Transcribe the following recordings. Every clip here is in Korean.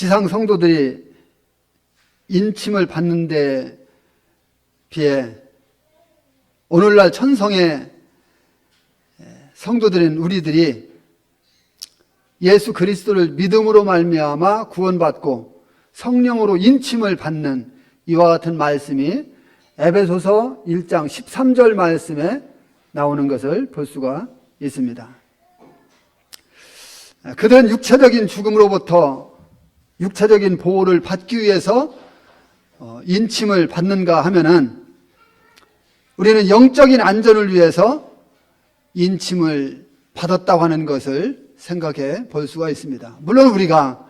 지상 성도들이 인침을 받는 데 비해 오늘날 천성의 성도들인 우리들이 예수 그리스도를 믿음으로 말미암아 구원받고 성령으로 인침을 받는 이와 같은 말씀이 에베소서 1장 13절 말씀에 나오는 것을 볼 수가 있습니다. 그들은 육체적인 죽음으로부터 육체적인 보호를 받기 위해서 인침을 받는가 하면은 우리는 영적인 안전을 위해서 인침을 받았다고 하는 것을 생각해 볼 수가 있습니다. 물론 우리가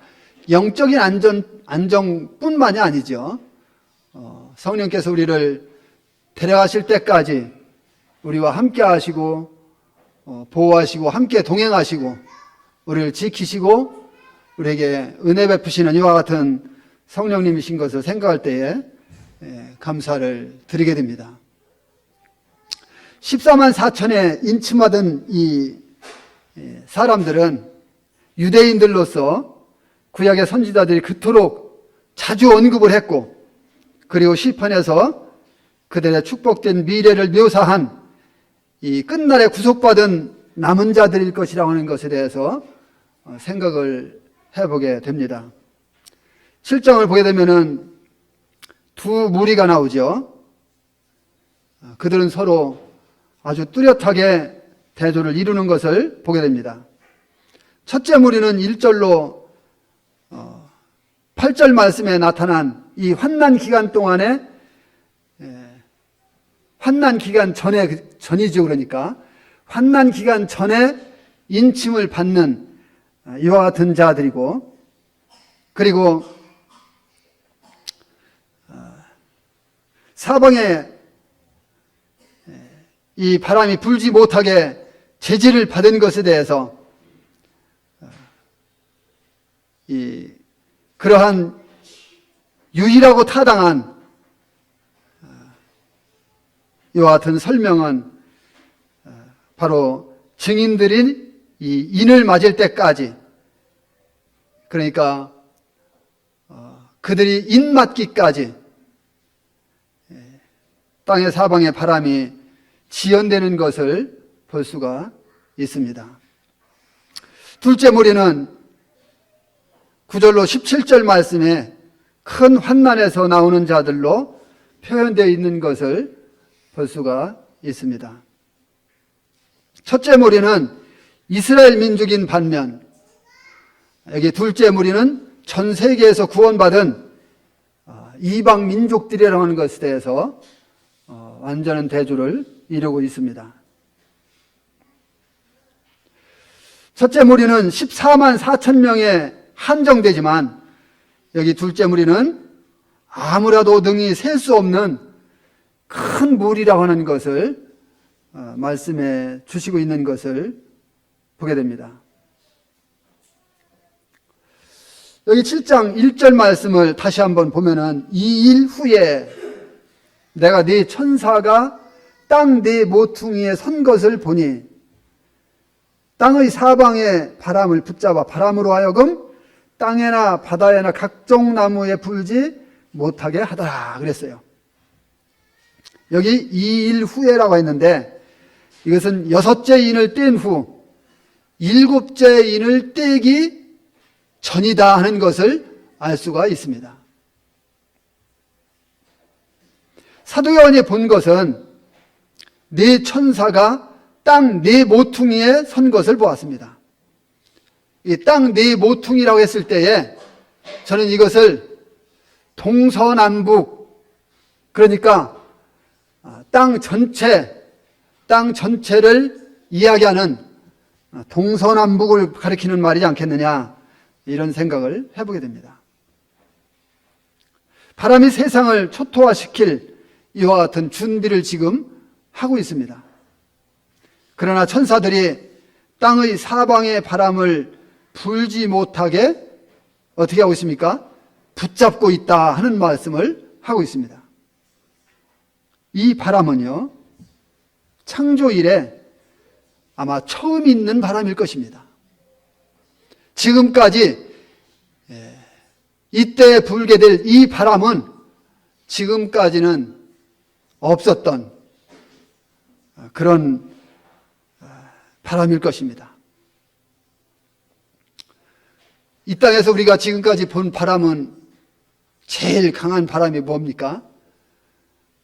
영적인 안정뿐만이 아니죠. 성령께서 우리를 데려가실 때까지 우리와 함께 하시고 보호하시고 함께 동행하시고 우리를 지키시고 우리에게 은혜 베푸시는 이와 같은 성령님이신 것을 생각할 때에 감사를 드리게 됩니다. 14만 4천의 인침받은 이 사람들은 유대인들로서 구약의 선지자들이 그토록 자주 언급을 했고, 그리고 시편에서 그들의 축복된 미래를 묘사한 이 끝날에 구속받은 남은 자들일 것이라고 하는 것에 대해서 생각을 해보게 됩니다. 7장을 보게 되면은 두 무리가 나오죠. 그들은 서로 아주 뚜렷하게 대조를 이루는 것을 보게 됩니다. 첫째 무리는 1절로 8절 말씀에 나타난 이 환난 기간 동안에 환난 기간 전이죠. 그러니까 환난 기간 전에 인침을 받는 이와 같은 자들이고, 그리고 사방에 이 바람이 불지 못하게 제지를 받은 것에 대해서 그러한 유일하고 타당한 이와 같은 설명은 바로 증인들인 이 인을 맞을 때까지, 그러니까 그들이 인 맞기까지 땅의 사방에 바람이 지연되는 것을 볼 수가 있습니다. 둘째 무리는 9절로 17절 말씀에 큰 환난에서 나오는 자들로 표현되어 있는 것을 볼 수가 있습니다. 첫째 무리는 이스라엘 민족인 반면, 여기 둘째 무리는 전 세계에서 구원받은 이방 민족들이라고 하는 것에 대해서 완전한 대조를 이루고 있습니다. 첫째 무리는 14만 4천 명에 한정되지만, 여기 둘째 무리는 아무라도 능히 셀 수 없는 큰 무리라고 하는 것을 말씀해 주시고 있는 것을 보게 됩니다. 여기 7장 1절 말씀을 다시 한번 보면은, 이 일 후에 내가 네 천사가 땅 네 모퉁이에 선 것을 보니 땅의 사방에 바람을 붙잡아 바람으로 하여금 땅에나 바다에나 각종 나무에 불지 못하게 하더라 그랬어요. 여기 이 일 후에라고 했는데, 이것은 여섯째 인을 뗀 후 일곱째 인을 떼기 전이다 하는 것을 알 수가 있습니다. 사도 요한이 본 것은 네 천사가 땅 네 모퉁이에 선 것을 보았습니다. 이 땅 네 모퉁이라고 했을 때에 저는 이것을 동서남북, 그러니까 땅 전체를 이야기하는 동서남북을 가리키는 말이지 않겠느냐, 이런 생각을 해보게 됩니다. 바람이 세상을 초토화시킬 이와 같은 준비를 지금 하고 있습니다. 그러나 천사들이 땅의 사방의 바람을 불지 못하게 어떻게 하고 있습니까? 붙잡고 있다 하는 말씀을 하고 있습니다. 이 바람은요, 창조 이래 아마 처음 있는 바람일 것입니다. 지금까지 이때 불게 될 이 바람은 지금까지는 없었던 그런 바람일 것입니다. 이 땅에서 우리가 지금까지 본 바람은 제일 강한 바람이 뭡니까?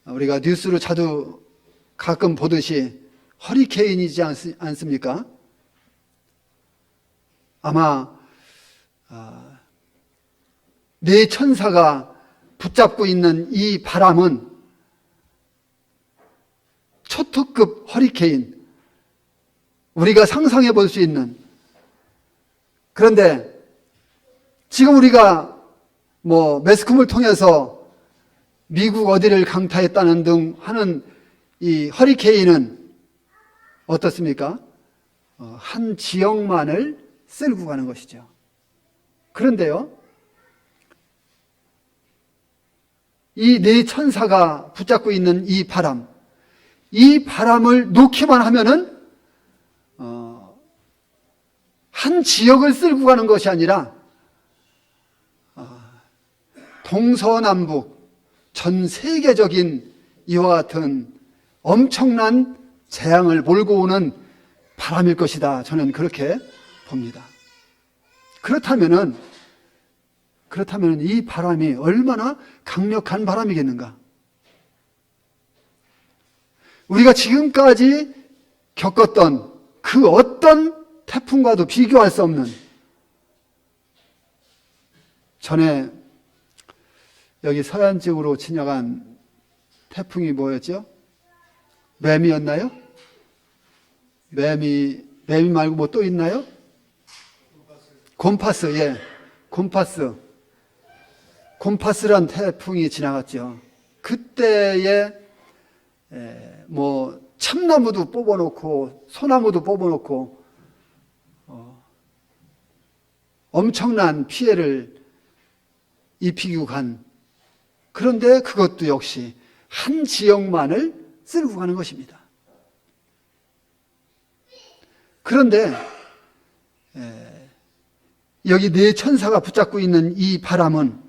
우리가 뉴스로 자주 가끔 보듯이 허리케인이지 않습니까? 아마 네 천사가 붙잡고 있는 이 바람은 초특급 허리케인, 우리가 상상해 볼 수 있는. 그런데 지금 우리가 매스컴을 통해서 미국 어디를 강타했다는 등 하는 이 허리케인은 어떻습니까? 한 지역만을 쓸고 가는 것이죠. 그런데요, 이 네 천사가 붙잡고 있는 이 바람을 놓기만 하면은 한 지역을 쓸고 가는 것이 아니라 동서남북 전 세계적인 이와 같은 엄청난 재앙을 몰고 오는 바람일 것이다. 저는 그렇게 봅니다. 그렇다면은 이 바람이 얼마나 강력한 바람이겠는가? 우리가 지금까지 겪었던 그 어떤 태풍과도 비교할 수 없는, 전에 여기 서해안 쪽으로 지나간 태풍이 뭐였죠? 매미였나요? 매미 말고 뭐 또 있나요? 곰파스, 예. 곰파스란 태풍이 지나갔죠. 그때에 참나무도 뽑아놓고 소나무도 뽑아놓고 엄청난 피해를 입히고 간, 그런데 그것도 역시 한 지역만을 쓸고 가는 것입니다. 그런데 여기 네 천사가 붙잡고 있는 이 바람은,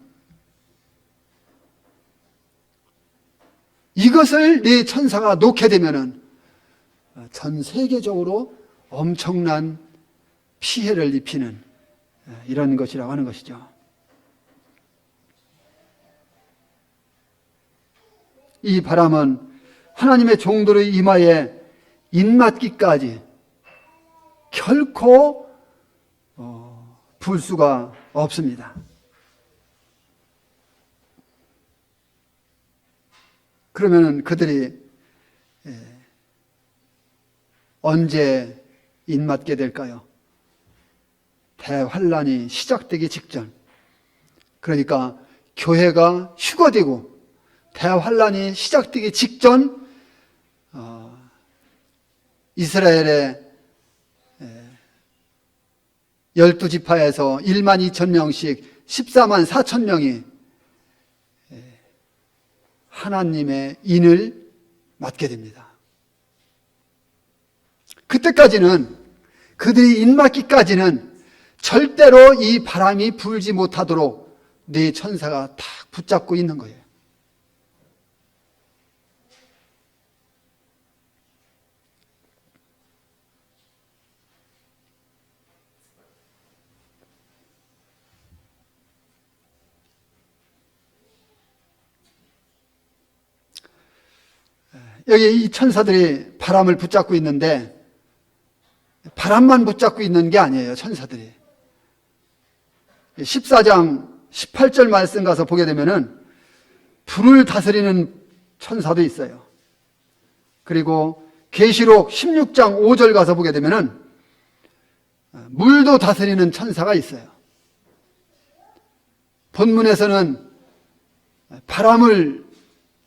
이것을 네 천사가 놓게 되면은 전 세계적으로 엄청난 피해를 입히는 이런 것이라고 하는 것이죠. 이 바람은 하나님의 종들의 이마에 입맞기까지 결코 불 수가 없습니다. 그러면 그들이 언제 입맞게 될까요? 대환란이 시작되기 직전, 그러니까 교회가 휴거되고 대환란이 시작되기 직전, 이스라엘의 12지파에서 1만 2천 명씩 14만 4천 명이 하나님의 인을 맡게 됩니다. 그때까지는, 그들이 인 맡기까지는 절대로 이 바람이 불지 못하도록 네 천사가 딱 붙잡고 있는 거예요. 여기 이 천사들이 바람을 붙잡고 있는데, 바람만 붙잡고 있는 게 아니에요, 천사들이. 14장 18절 말씀 가서 보게 되면은 불을 다스리는 천사도 있어요. 그리고 계시록 16장 5절 가서 보게 되면은 물도 다스리는 천사가 있어요. 본문에서는 바람을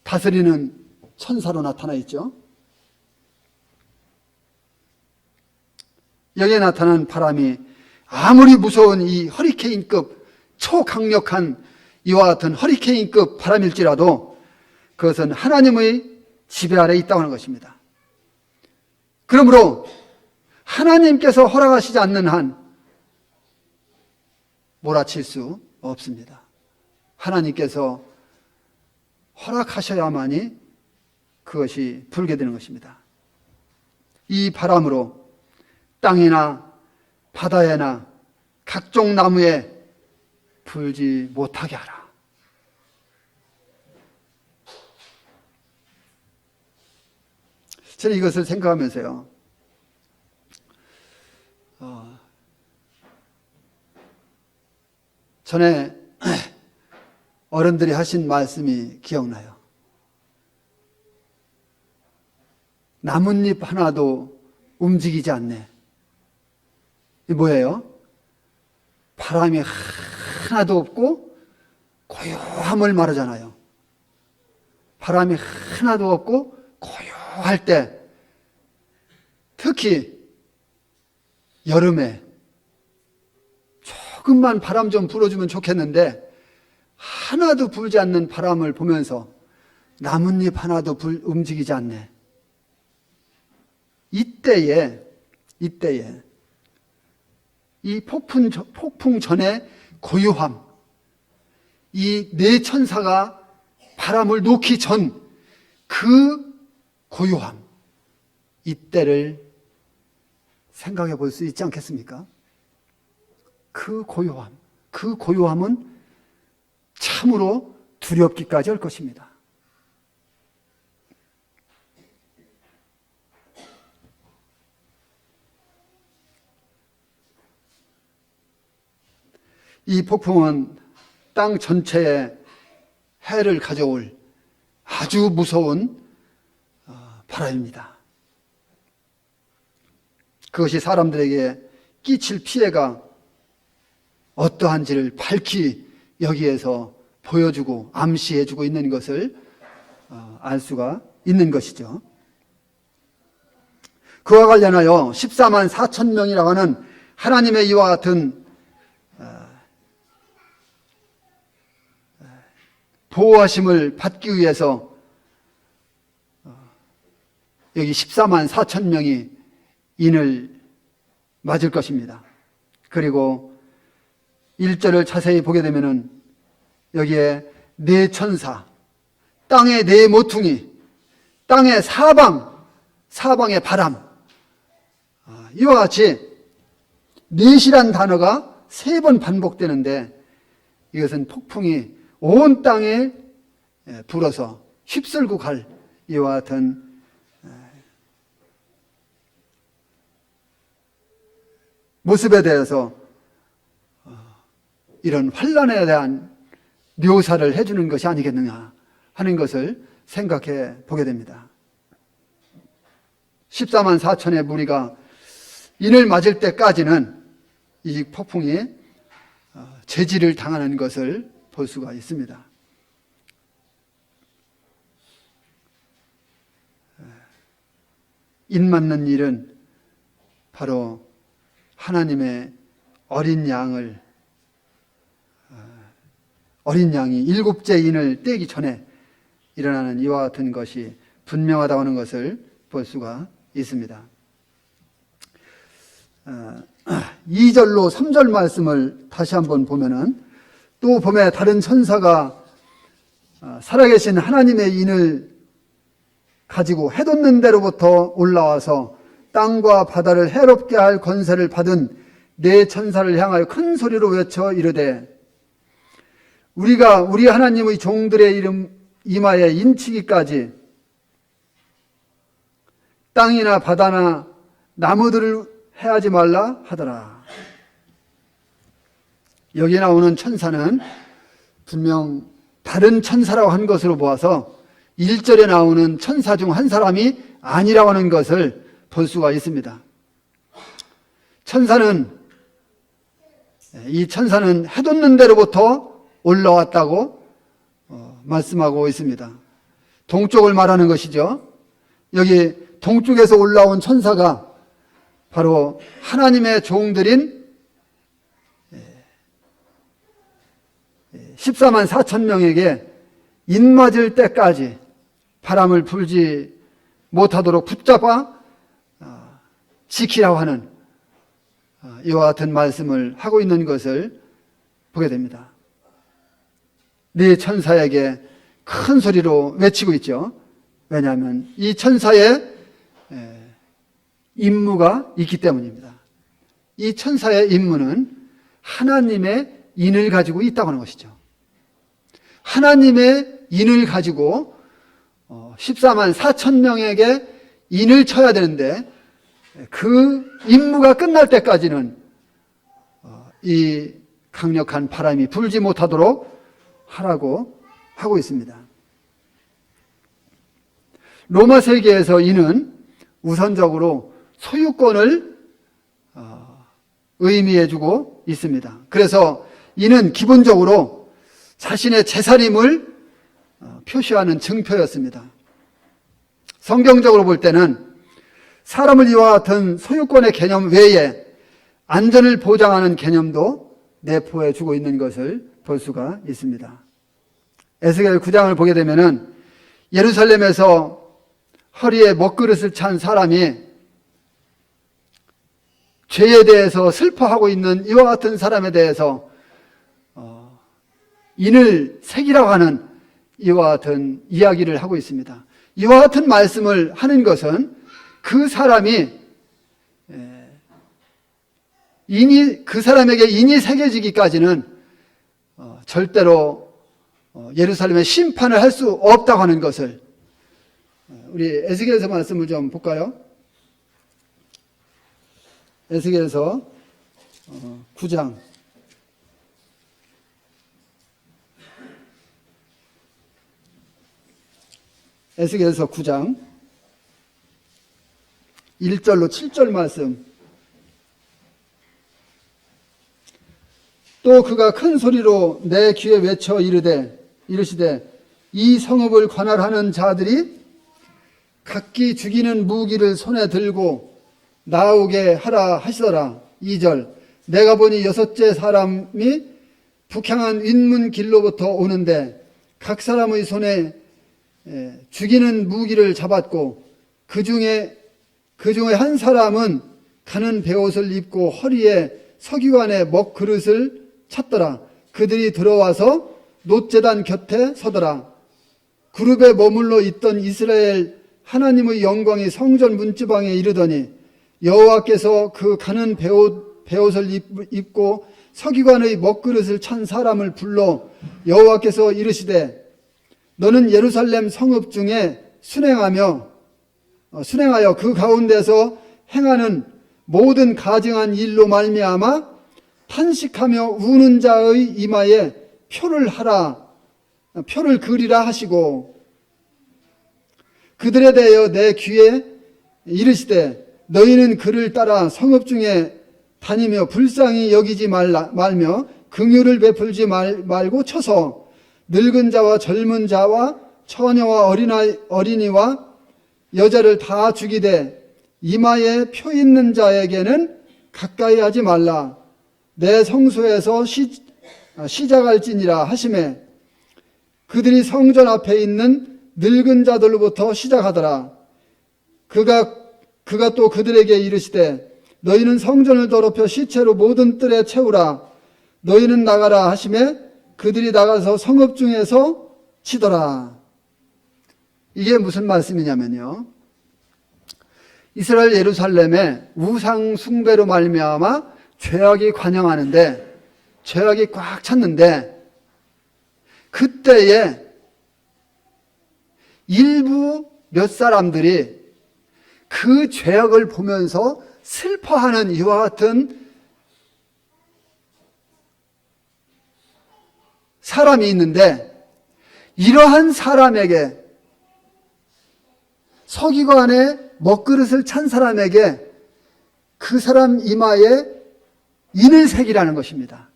다스리는 천사로 나타나 있죠. 여기에 나타난 바람이 아무리 무서운 이 허리케인급 초강력한 이와 같은 허리케인급 바람일지라도 그것은 하나님의 지배 아래 있다고 하는 것입니다. 그러므로 하나님께서 허락하시지 않는 한 몰아칠 수 없습니다. 하나님께서 허락하셔야만이 그것이 불게 되는 것입니다. 이 바람으로 땅이나 바다에나 각종 나무에 불지 못하게 하라. 저는 이것을 생각하면서요, 전에 어른들이 하신 말씀이 기억나요. 나뭇잎 하나도 움직이지 않네. 이게 뭐예요? 바람이 하나도 없고 고요함을 말하잖아요. 바람이 하나도 없고 고요할 때, 특히 여름에 조금만 바람 좀 불어주면 좋겠는데 하나도 불지 않는 바람을 보면서 나뭇잎 하나도 움직이지 않네. 이때에 이 폭풍 전의 고요함, 이 네 천사가 바람을 놓기 전 그 고요함, 이때를 생각해 볼 수 있지 않겠습니까? 그 고요함은 참으로 두렵기까지 할 것입니다. 이 폭풍은 땅 전체에 해를 가져올 아주 무서운 바람입니다. 그것이 사람들에게 끼칠 피해가 어떠한지를 밝히 여기에서 보여주고 암시해주고 있는 것을 알 수가 있는 것이죠. 그와 관련하여 14만 4천 명이라고 하는 하나님의 이와 같은 보호하심을 받기 위해서 여기 14만 4천 명이 인을 맞을 것입니다. 그리고 1절을 자세히 보게 되면은 여기에 네 천사, 땅의 네 모퉁이, 땅의 사방의 바람, 이와 같이 넷이란 단어가 3번 반복되는데 이것은 폭풍이 온 땅에 불어서 휩쓸고 갈 이와 같은 모습에 대해서 이런 환란에 대한 묘사를 해주는 것이 아니겠느냐 하는 것을 생각해 보게 됩니다. 14만 4천의 무리가 인을 맞을 때까지는 이 폭풍이 제지를 당하는 것을 볼 수가 있습니다. 인 맞는 일은 바로 하나님의 어린 양이 7째 인을 떼기 전에 일어나는 이와 같은 것이 분명하다고 하는 것을 볼 수가 있습니다. 2절로 3절 말씀을 다시 한번 보면은 또 봄에 다른 천사가 살아계신 하나님의 인을 가지고 해돋는 데로부터 올라와서 땅과 바다를 해롭게 할 권세를 받은 네 천사를 향하여 큰 소리로 외쳐 이르되 우리가 우리 하나님의 종들의 이름 이마에 인치기까지 땅이나 바다나 나무들을 해하지 말라 하더라. 여기 나오는 천사는 분명 다른 천사라고 한 것으로 보아서 1절에 나오는 천사 중 한 사람이 아니라고 하는 것을 볼 수가 있습니다. 이 천사는 해돋는 데로부터 올라왔다고 말씀하고 있습니다. 동쪽을 말하는 것이죠. 여기 동쪽에서 올라온 천사가 바로 하나님의 종들인 14만 4천 명에게 인맞을 때까지 바람을 불지 못하도록 붙잡아 지키라고 하는 이와 같은 말씀을 하고 있는 것을 보게 됩니다. 네 천사에게 큰 소리로 외치고 있죠. 왜냐하면 이 천사의 임무가 있기 때문입니다. 이 천사의 임무는 하나님의 인을 가지고 있다고 하는 것이죠. 하나님의 인을 가지고 14만 4천 명에게 인을 쳐야 되는데 그 임무가 끝날 때까지는 이 강력한 바람이 불지 못하도록 하라고 하고 있습니다. 로마 세계에서 인은 우선적으로 소유권을 의미해주고 있습니다. 그래서 인은 기본적으로 자신의 재산임을 표시하는 증표였습니다. 성경적으로 볼 때는 사람을 이와 같은 소유권의 개념 외에 안전을 보장하는 개념도 내포해 주고 있는 것을 볼 수가 있습니다. 에스겔 9장을 보게 되면은 예루살렘에서 허리에 먹그릇을 찬 사람이 죄에 대해서 슬퍼하고 있는 이와 같은 사람에 대해서 인을 새기라고 하는 이와 같은 이야기를 하고 있습니다. 이와 같은 말씀을 하는 것은 그 사람이 그 사람에게 인이 새겨지기까지는 절대로 예루살렘에 심판을 할 수 없다고 하는 것을 우리 에스겔서 말씀을 좀 볼까요? 에스겔서 9장 에스겔서 9장 1절로 7절 말씀. 또 그가 큰 소리로 내 귀에 외쳐 이르시되 이 성읍을 관할하는 자들이 각기 죽이는 무기를 손에 들고 나오게 하라 하시더라. 2절 내가 보니 6째 사람이 북향한 윗문 길로부터 오는데 각 사람의 손에 죽이는 무기를 잡았고 그 중에 한 사람은 가는 베옷을 입고 허리에 서기관의 먹그릇을 찼더라. 그들이 들어와서 놋제단 곁에 서더라. 그룹에 머물러 있던 이스라엘 하나님의 영광이 성전 문지방에 이르더니 여호와께서 그 가는 베옷을 입고 서기관의 먹그릇을 찬 사람을 불러 여호와께서 이르시되 너는 예루살렘 성읍 중에 순행하여 그 가운데서 행하는 모든 가증한 일로 말미암아 탄식하며 우는 자의 이마에 표를 그리라 하시고 그들에 대하여 내 귀에 이르시되 너희는 그를 따라 성읍 중에 다니며 불쌍히 여기지 말며 긍휼을 베풀지 말고 쳐서 늙은 자와 젊은 자와 처녀와 어린이와 여자를 다 죽이되 이마에 표 있는 자에게는 가까이 하지 말라. 내 성소에서 시작할지니라 하시매 그들이 성전 앞에 있는 늙은 자들로부터 시작하더라. 그가 또 그들에게 이르시되 너희는 성전을 더럽혀 시체로 모든 뜰에 채우라. 너희는 나가라 하시매 그들이 나가서 성읍 중에서 치더라. 이게 무슨 말씀이냐면요. 이스라엘 예루살렘에 우상 숭배로 말미암아 죄악이 관영하는데 죄악이 꽉 찼는데 그때에 일부 몇 사람들이 그 죄악을 보면서 슬퍼하는 이와 같은 사람이 있는데 이러한 사람에게 서기관의 먹그릇을 찬 사람에게 그 사람 이마에 인을 새기라는 것입니다.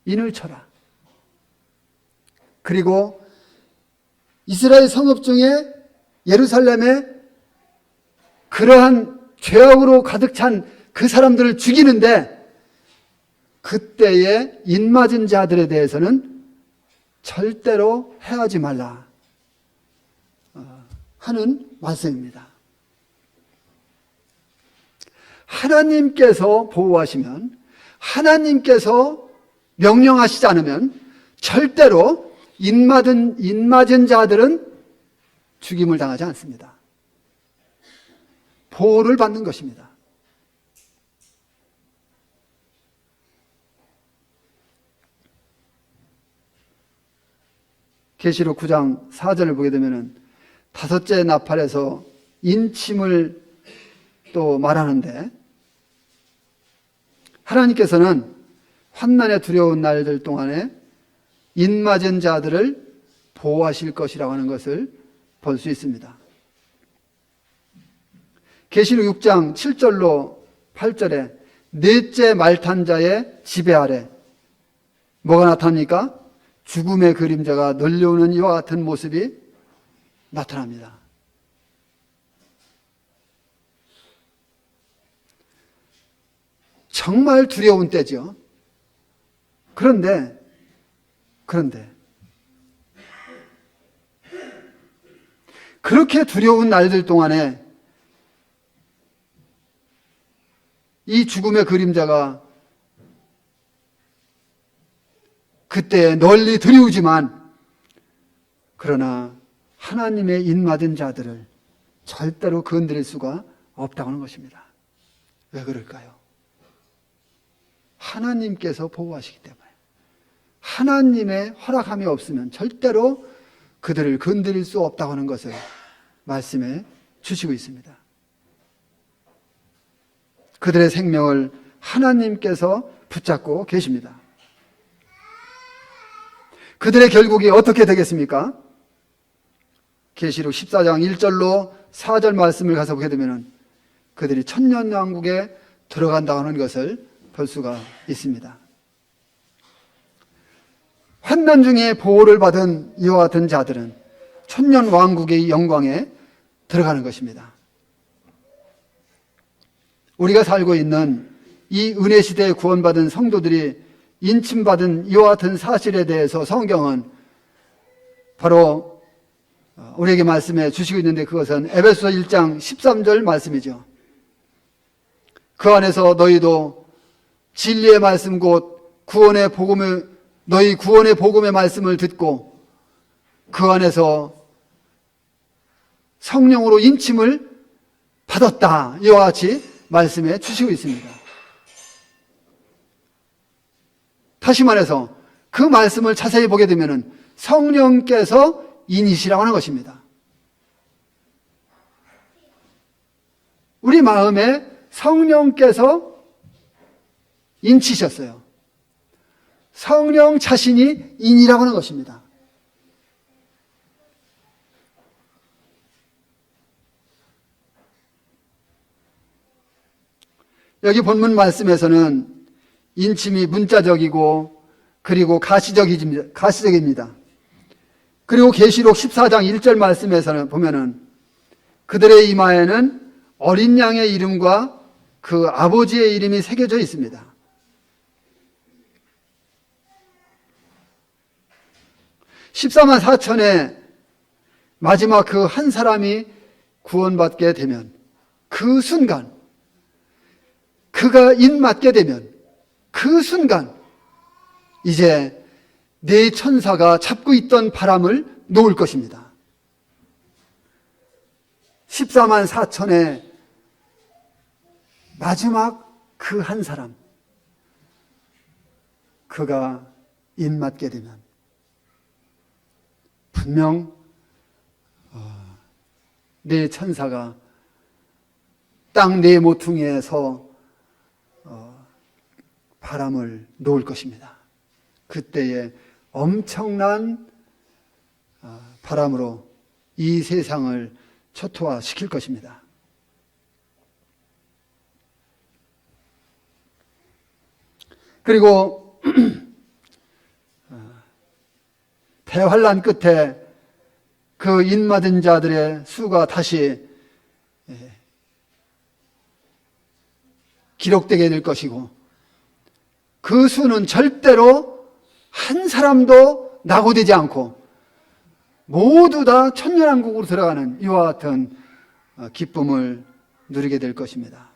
인을 쳐라. 그리고 이스라엘 성읍 중에 예루살렘에 그러한 죄악으로 가득 찬 그 사람들을 죽이는데 그때에 인 맞은 자들에 대해서는 절대로 해하지 말라 하는 말씀입니다. 하나님께서 보호하시면 하나님께서 명령하시지 않으면 절대로 인맞은 자들은 죽임을 당하지 않습니다. 보호를 받는 것입니다. 계시록 9장 4절을 보게 되면은 다섯째 나팔에서 인침을 또 말하는데, 하나님께서는 환난에 두려운 날들 동안에 인맞은 자들을 보호하실 것이라고 하는 것을 볼 수 있습니다. 계시록 6장 7절로 8절에 넷째 말탄 자의 지배 아래 뭐가 나타납니까? 죽음의 그림자가 널려오는 이와 같은 모습이 나타납니다. 정말 두려운 때죠. 그런데 그렇게 두려운 날들 동안에 이 죽음의 그림자가 그때 널리 드리우지만, 그러나 하나님의 인맞은 자들을 절대로 건드릴 수가 없다고 하는 것입니다. 왜 그럴까요? 하나님께서 보호하시기 때문에, 하나님의 허락함이 없으면 절대로 그들을 건드릴 수 없다고 하는 것을 말씀해 주시고 있습니다. 그들의 생명을 하나님께서 붙잡고 계십니다. 그들의 결국이 어떻게 되겠습니까? 계시록 14장 1절로 4절 말씀을 가서 보게 되면 그들이 천년왕국에 들어간다고 하는 것을 볼 수가 있습니다. 환난 중에 보호를 받은 이와 같은 자들은 천년왕국의 영광에 들어가는 것입니다. 우리가 살고 있는 이 은혜 시대에 구원받은 성도들이 인침받은 이와 같은 사실에 대해서 성경은 바로 우리에게 말씀해 주시고 있는데, 그것은 에베소 1장 13절 말씀이죠. 그 안에서 너희도 진리의 말씀 곧 너희 구원의 복음의 말씀을 듣고 그 안에서 성령으로 인침을 받았다, 이와 같이 말씀해 주시고 있습니다. 다시 말해서 그 말씀을 자세히 보게 되면 성령께서 인이시라고 하는 것입니다. 우리 마음에 성령께서 인치셨어요. 성령 자신이 인이라고 하는 것입니다. 여기 본문 말씀에서는 인침이 문자적이고 그리고 가시적입니다. 그리고 계시록 14장 1절 말씀에서는 보면은 그들의 이마에는 어린 양의 이름과 그 아버지의 이름이 새겨져 있습니다. 14만 4천의 마지막 그 한 사람이 구원받게 되면 그 순간, 그가 인맞게 되면 그 순간 이제 네 천사가 잡고 있던 바람을 놓을 것입니다. 14만 4천의 마지막 그 한 사람, 그가 인맞게 되면 분명 네 천사가 땅 네 모퉁이에서 바람을 놓을 것입니다. 그때에 엄청난 바람으로 이 세상을 초토화시킬 것입니다. 그리고 대환란 끝에 그 인맞은 자들의 수가 다시 기록되게 될 것이고, 그 수는 절대로 한 사람도 낙오되지 않고 모두 다 천년왕국으로 들어가는 이와 같은 기쁨을 누리게 될 것입니다.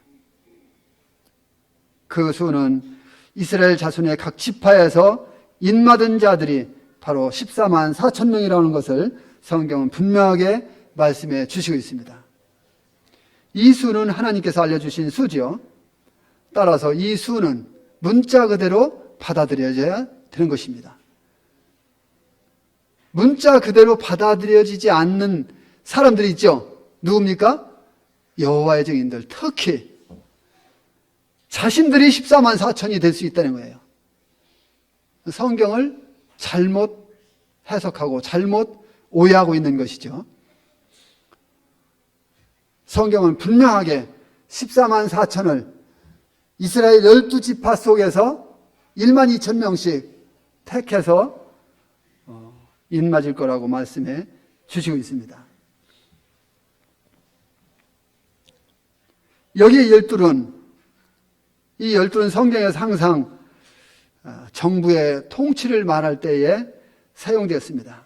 그 수는 이스라엘 자손의 각 지파에서 인맞은 자들이 바로 14만 4천 명이라는 것을 성경은 분명하게 말씀해 주시고 있습니다. 이 수는 하나님께서 알려주신 수지요. 따라서 이 수는 문자 그대로 받아들여져야 되는 것입니다. 문자 그대로 받아들여지지 않는 사람들이 있죠. 누굽니까? 여호와의 증인들, 특히 자신들이 14만 4천이 될 수 있다는 거예요. 성경을 잘못 해석하고 잘못 오해하고 있는 것이죠. 성경은 분명하게 14만 4천을 이스라엘 12지파 속에서 1만 2천 명씩 택해서 인맞을 거라고 말씀해 주시고 있습니다. 여기에 이 열둘은 성경에서 항상 정부의 통치를 말할 때에 사용되었습니다.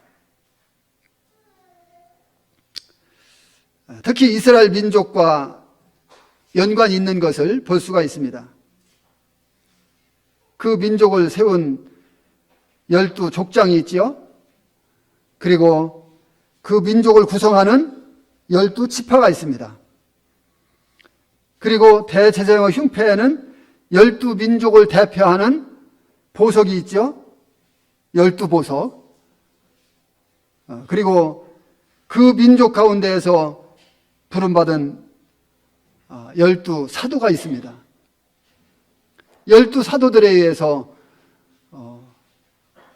특히 이스라엘 민족과 연관이 있는 것을 볼 수가 있습니다. 그 민족을 세운 12족장이 있지요. 그리고 그 민족을 구성하는 12지파가 있습니다. 그리고 대제사장의 흉패에는 12민족을 대표하는 보석이 있죠. 12보석. 그리고 그 민족 가운데에서 부름받은 12사도가 있습니다. 12사도들에 의해서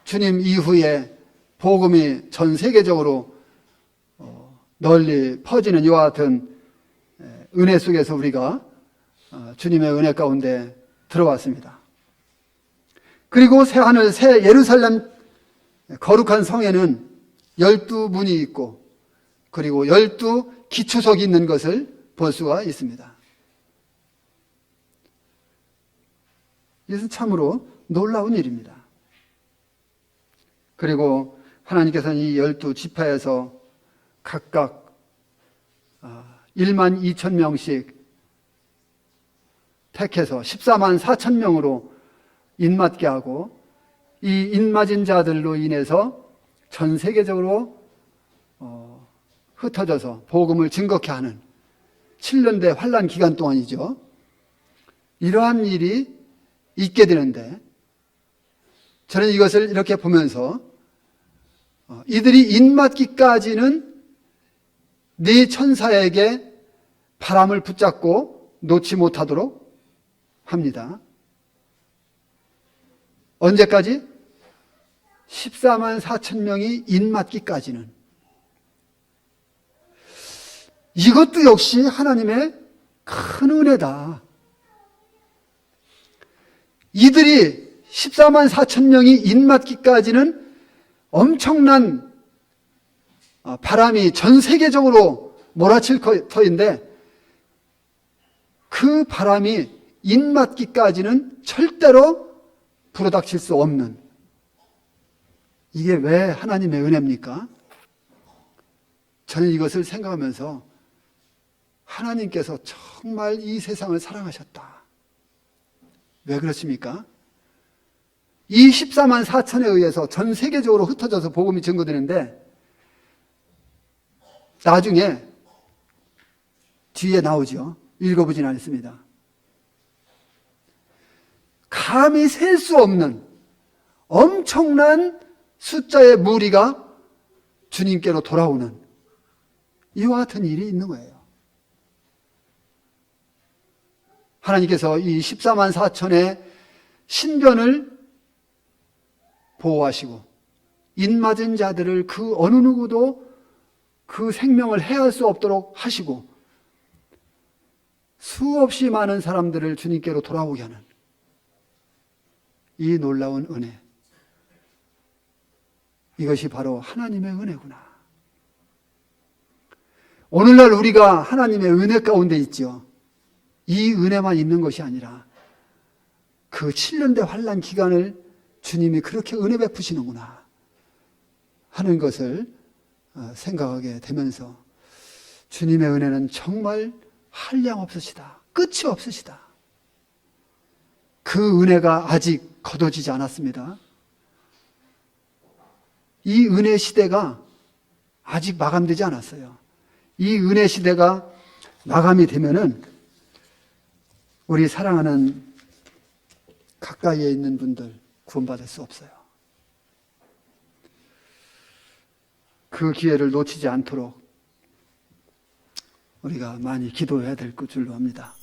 주님 이후에 복음이 전 세계적으로 널리 퍼지는 이와 같은 은혜 속에서 우리가 주님의 은혜 가운데 들어왔습니다. 그리고 새하늘 새 예루살렘 거룩한 성에는 12문이 있고 그리고 12기초석이 있는 것을 볼 수가 있습니다. 이것은 참으로 놀라운 일입니다. 그리고 하나님께서는 이 12지파에서 각각 1만 2천 명씩 택해서 14만 4천 명으로 인맞게 하고 이 인맞은 자들로 인해서 전 세계적으로 흩어져서 복음을 증거케 하는 7년대 환란 기간 동안이죠. 이러한 일이 있게 되는데 저는 이것을 이렇게 보면서 이들이 인맞기까지는 네 천사에게 바람을 붙잡고 놓지 못하도록 합니다. 언제까지? 14만 4천 명이 인맞기까지는. 이것도 역시 하나님의 큰 은혜다. 이들이 14만 4천 명이 인맞기까지는 엄청난 바람이 전 세계적으로 몰아칠 터인데 그 바람이 인맞기까지는 절대로 불어닥칠 수 없는, 이게 왜 하나님의 은혜입니까? 저는 이것을 생각하면서 하나님께서 정말 이 세상을 사랑하셨다. 왜 그렇습니까? 이 14만 4천에 의해서 전 세계적으로 흩어져서 복음이 증거되는데 나중에 뒤에 나오죠. 읽어보진 않습니다. 감히 셀 수 없는 엄청난 숫자의 무리가 주님께로 돌아오는 이와 같은 일이 있는 거예요. 하나님께서 이 14만 4천의 신변을 보호하시고 인맞은 자들을 그 어느 누구도 그 생명을 해할 수 없도록 하시고 수없이 많은 사람들을 주님께로 돌아오게 하는 이 놀라운 은혜, 이것이 바로 하나님의 은혜구나. 오늘날 우리가 하나님의 은혜 가운데 있죠. 이 은혜만 있는 것이 아니라 그 7년대 환란 기간을 주님이 그렇게 은혜 베푸시는구나 하는 것을 생각하게 되면서 주님의 은혜는 정말 한량 없으시다. 끝이 없으시다. 그 은혜가 아직 거둬지지 않았습니다. 이 은혜 시대가 아직 마감되지 않았어요. 이 은혜 시대가 마감이 되면은 우리 사랑하는 가까이에 있는 분들 구원받을 수 없어요. 그 기회를 놓치지 않도록 우리가 많이 기도해야 될 줄로 압니다.